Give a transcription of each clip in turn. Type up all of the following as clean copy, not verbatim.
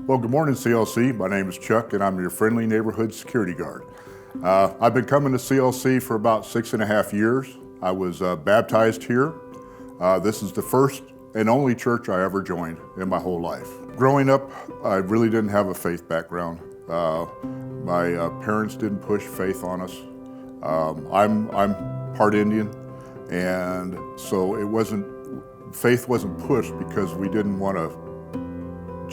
Well, good morning, CLC. My name is Chuck, and I'm your friendly neighborhood security guard. I've been coming to CLC for about 6.5 years. I was baptized here. This is the first and only church I ever joined in my whole life. Growing up, I really didn't have a faith background. My parents didn't push faith on us. I'm part Indian, and so faith wasn't pushed because we didn't want to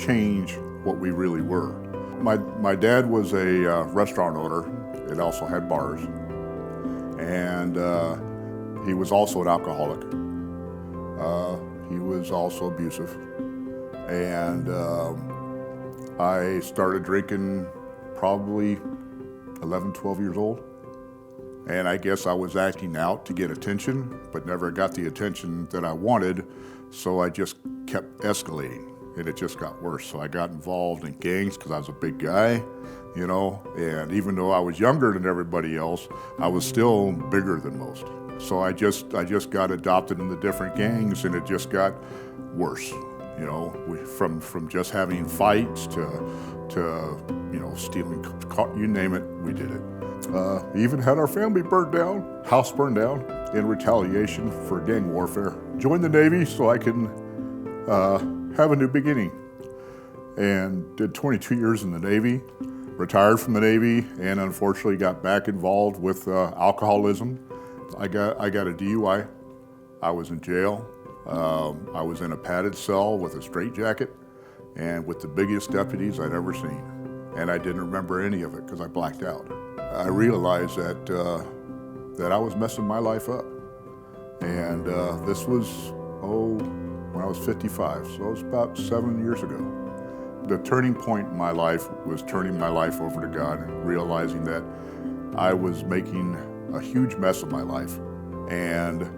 change what we really were. My dad was a restaurant owner. It also had bars, and he was also an alcoholic. He was also abusive, and I started drinking probably 11, 12 years old. And I guess I was acting out to get attention, but never got the attention that I wanted, so I just kept escalating, and it just got worse. So I got involved in gangs because I was a big guy, and even though I was younger than everybody else, I was still bigger than most. So I just got adopted into different gangs, and it just got worse. From just having fights to stealing, you name it, we did it. Even had our family burned down, house burned down in retaliation for gang warfare. Joined the Navy so I can have a new beginning, and did 22 years in the Navy, retired from the Navy, and unfortunately got back involved with alcoholism. I got a DUI. I was in jail. I was in a padded cell with a straitjacket and with the biggest deputies I'd ever seen. And I didn't remember any of it because I blacked out. I realized that I was messing my life up. And this was, when I was 55, so it was about 7 years ago. The turning point in my life was turning my life over to God and realizing that I was making a huge mess of my life. And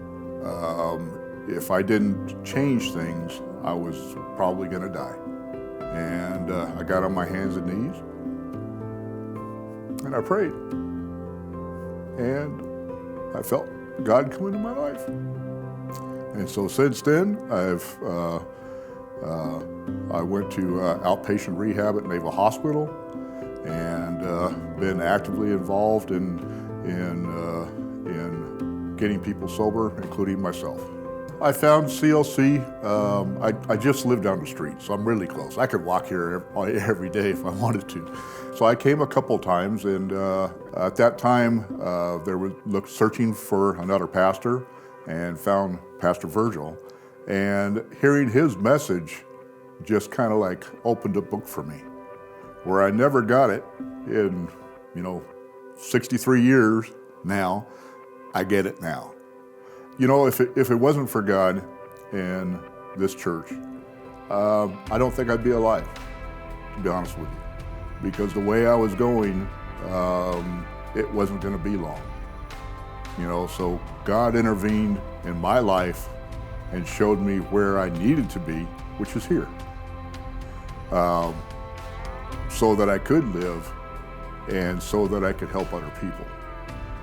if I didn't change things, I was probably gonna die. And I got on my hands and knees, and I prayed. And I felt God come into my life. And so since then, I went to outpatient rehab at Naval Hospital, and been actively involved in getting people sober, including myself. I found CLC, I just live down the street, so I'm really close. I could walk here every day if I wanted to. So I came a couple times, and at that time, they were searching for another pastor and found Pastor Virgil. And hearing his message just kind of like opened a book for me, where I never got it in, 63 years now. I get it now. If it wasn't for God and this church, I don't think I'd be alive, to be honest with you. Because the way I was going, it wasn't going to be long. So God intervened in my life and showed me where I needed to be, which is here. So that I could live and so that I could help other people.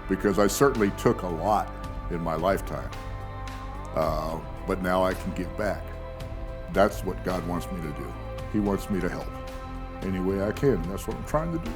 Because I certainly took a lot in my lifetime, but now I can give back. That's what God wants me to do. He wants me to help any way I can, and that's what I'm trying to do.